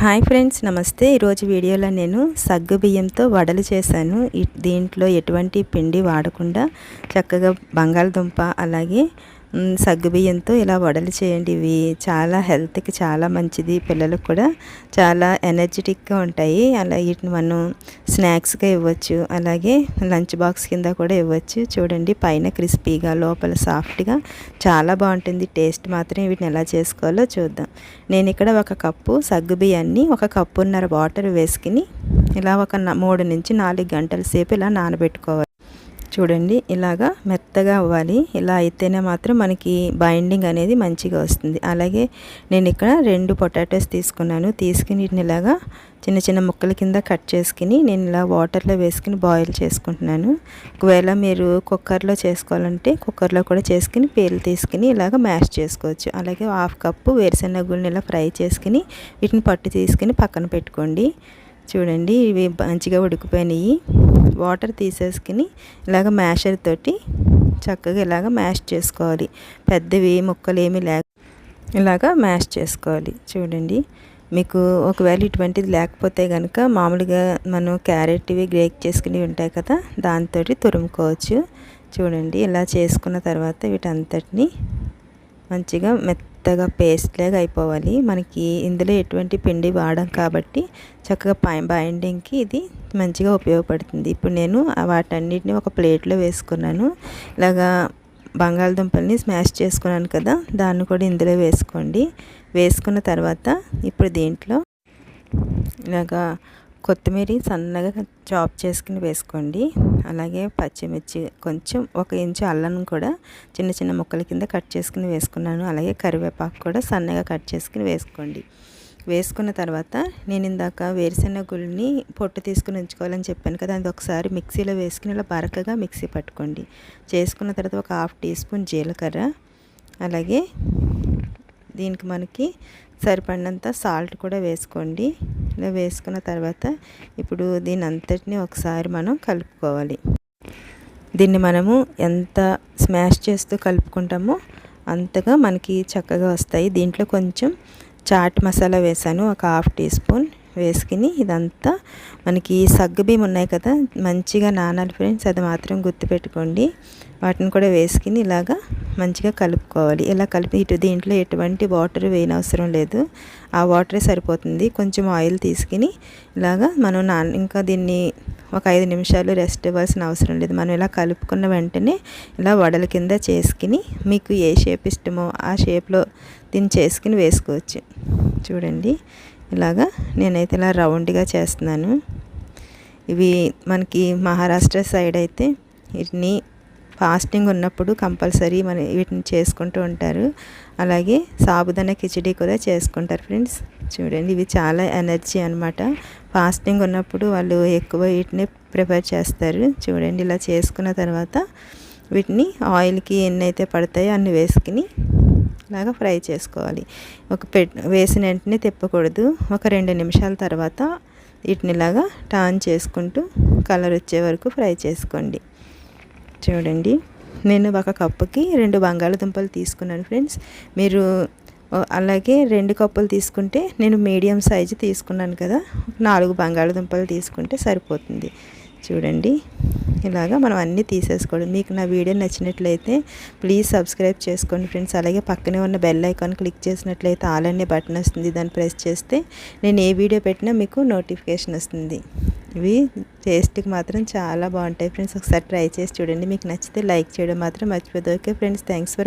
Hi friends, నమస్తే. ఈరోజు వీడియోలో నేను సగ్గు బియ్యంతో వడలు చేశాను. దీంట్లో ఎటువంటి పిండి వాడకుండా చక్కగా బంగాళదుంప అలాగే సగ్గుబియ్యంతో ఇలా వడలు చేయండి. ఇవి చాలా హెల్త్కి చాలా మంచిది, పిల్లలకు కూడా చాలా ఎనర్జెటిక్గా ఉంటాయి. అలా వీటిని మనం స్నాక్స్గా ఇవ్వచ్చు, అలాగే లంచ్ బాక్స్ కింద కూడా ఇవ్వచ్చు. చూడండి, పైన క్రిస్పీగా లోపల సాఫ్ట్గా చాలా బాగుంటుంది. టేస్ట్ మాత్రం వీటిని ఎలా చేసుకోవాలో చూద్దాం. నేను ఇక్కడ ఒక కప్పు సగ్గుబియ్యాన్ని 1.5 కప్పున్నర వాటర్ వేసుకుని ఇలా ఒక 3 నుంచి 4 గంటల సేపు ఇలా నానబెట్టుకోవాలి. చూడండి, ఇలాగా మెత్తగా అవ్వాలి. ఇలా అయితేనే మాత్రం మనకి బైండింగ్ అనేది మంచిగా వస్తుంది. అలాగే నేను ఇక్కడ 2 పొటాటోస్ తీసుకున్నాను. తీసుకుని వీటిని ఇలాగా చిన్న చిన్న ముక్కల కింద కట్ చేసుకుని నేను ఇలా వాటర్లో వేసుకుని బాయిల్ చేసుకుంటున్నాను. ఒకవేళ మీరు కుక్కర్లో చేసుకోవాలంటే కుక్కర్లో కూడా చేసుకుని పేలు తీసుకుని ఇలాగ మ్యాష్ చేసుకోవచ్చు. అలాగే 1/2 కప్పు వేరుశెనగ గుళ్ళని ఇలా ఫ్రై చేసుకుని వీటిని పట్టు తీసుకుని పక్కన పెట్టుకోండి. చూడండి, ఇవి మంచిగా ఉడికిపోయినాయి. వాటర్ తీసేసుకుని ఇలాగ మ్యాషర్ తోటి చక్కగా ఇలాగ మ్యాష్ చేసుకోవాలి. పెద్దవి ముక్కలు ఏమీ ఇలాగా మ్యాష్ చేసుకోవాలి. చూడండి, మీకు ఒకవేళ ఇటువంటిది లేకపోతే కనుక మామూలుగా మనం క్యారెట్ ఇవి గ్రేట్ చేసుకుని ఉంటాయి కదా, దాంతో తురుముకోవచ్చు. చూడండి, ఇలా చేసుకున్న తర్వాత వీటంతటిని మంచిగా మెత్తగా పేస్ట్ లాగా అయిపోవాలి. మనకి ఇందులో ఎటువంటి పిండి వాడం కాబట్టి చక్కగా బైండింగ్కి ఇది మంచిగా ఉపయోగపడుతుంది. ఇప్పుడు నేను వాటన్నిటిని ఒక ప్లేట్లో వేసుకున్నాను. ఇలాగా బంగాళదుంపల్ని స్మాష్ చేసుకున్నాను కదా, దాన్ని కూడా ఇందులో వేసుకోండి. వేసుకున్న తర్వాత ఇప్పుడు దీంట్లో ఇలాగా కొత్తిమీర సన్నగా చాప్ చేసుకుని వేసుకోండి. అలాగే పచ్చిమిర్చి కొంచెం 1 ఇంచు అల్లం కూడా చిన్న చిన్న ముక్కల కింద కట్ చేసుకుని వేసుకున్నాను. అలాగే కరివేపాకు కూడా సన్నగా కట్ చేసుకుని వేసుకోండి. వేసుకున్న తర్వాత నేను ఇందాక వేరుశెనగ గుళ్ళని పొట్టు తీసుకుని ఉంచుకోవాలని చెప్పాను కదా, అది ఒకసారి మిక్సీలో వేసుకుని ఇలా బరకగా మిక్సీ పట్టుకోండి. చేసుకున్న తర్వాత ఒక 1/2 టీ స్పూన్ జీలకర్ర, అలాగే దీనికి మనకి సరిపడినంత సాల్ట్ కూడా వేసుకోండి. ఇలా వేసుకున్న తర్వాత ఇప్పుడు దీని అంతటిని ఒకసారి మనం కలుపుకోవాలి. దీన్ని మనము ఎంత స్మాష్ చేస్తూ కలుపుకుంటామో అంతగా మనకి చక్కగా వస్తాయి. దీంట్లో కొంచెం చాట్ మసాలా వేసాను, ఒక 1/2 టీ స్పూన్ వేసుకుని ఇదంతా మనకి సగ్గుబియ్యం ఉన్నాయి కదా, మంచిగా నానాలి ఫ్రెండ్స్, అది మాత్రం గుర్తుపెట్టుకోండి. వాటిని కూడా వేసుకుని ఇలాగా మంచిగా కలుపుకోవాలి. ఇలా కలిపి దీంట్లో ఎటువంటి వాటర్ వేయనవసరం లేదు, ఆ వాటరే సరిపోతుంది. కొంచెం ఆయిల్ తీసుకుని ఇలాగా మనం ఇంకా దీన్ని ఒక 5 నిమిషాలు రెస్ట్ ఇవ్వాల్సిన అవసరం లేదు. మనం ఇలా కలుపుకున్న వెంటనే ఇలా వడల కింద చేసుకుని మీకు ఏ షేప్ ఇష్టమో ఆ షేప్లో దీన్ని చేసుకుని వేసుకోవచ్చు. చూడండి, ఇలాగా నేనైతే ఇలా రౌండ్గా చేస్తున్నాను. ఇవి మనకి మహారాష్ట్ర సైడ్ అయితే వీటిని ఫాస్టింగ్ ఉన్నప్పుడు కంపల్సరీ వీటిని చేసుకుంటూ ఉంటారు. అలాగే సాబుదానా కిచిడి కూడా చేసుకుంటారు ఫ్రెండ్స్. చూడండి, ఇవి చాలా ఎనర్జీ అనమాట. ఫాస్టింగ్ ఉన్నప్పుడు వాళ్ళు ఎక్కువ వీటిని ప్రిపేర్ చేస్తారు. చూడండి, ఇలా చేసుకున్న తర్వాత వీటిని ఆయిల్కి ఎన్నైతే పడతాయో అన్ని వేసుకుని ఇలాగా ఫ్రై చేసుకోవాలి. వేసిన వెంటనే తిప్పకూడదు. ఒక 2 నిమిషాల తర్వాత వీటిని ఇలాగా టర్న్ చేసుకుంటూ కలర్ వచ్చే వరకు ఫ్రై చేసుకోండి. చూడండి, నేను 1 కప్పుకి 2 బంగాళదుంపలు తీసుకున్నాను ఫ్రెండ్స్. మీరు అలాగే 2 కప్పులు తీసుకుంటే నేను మీడియం సైజు తీసుకున్నాను కదా, 4 బంగాళదుంపలు తీసుకుంటే సరిపోతుంది. చూడండి, ఇలాగా మనం అన్నీ తీసేసుకోవడం. మీకు నా వీడియో నచ్చినట్లయితే ప్లీజ్ సబ్స్క్రైబ్ చేసుకోండి ఫ్రెండ్స్. అలాగే పక్కనే ఉన్న బెల్ ఐకాన్ క్లిక్ చేసినట్లయితే ఆల్ అనే బటన్ వస్తుంది, దాన్ని ప్రెస్ చేస్తే నేను ఏ వీడియో పెట్టినా మీకు నోటిఫికేషన్ వస్తుంది. ఇవి టేస్ట్కి మాత్రం చాలా బాగుంటాయి ఫ్రెండ్స్. ఒకసారి ట్రై చేసి చూడండి. మీకు నచ్చితే లైక్ చేయడం మాత్రం మర్చిపోద్దు. Okay friends, thanks for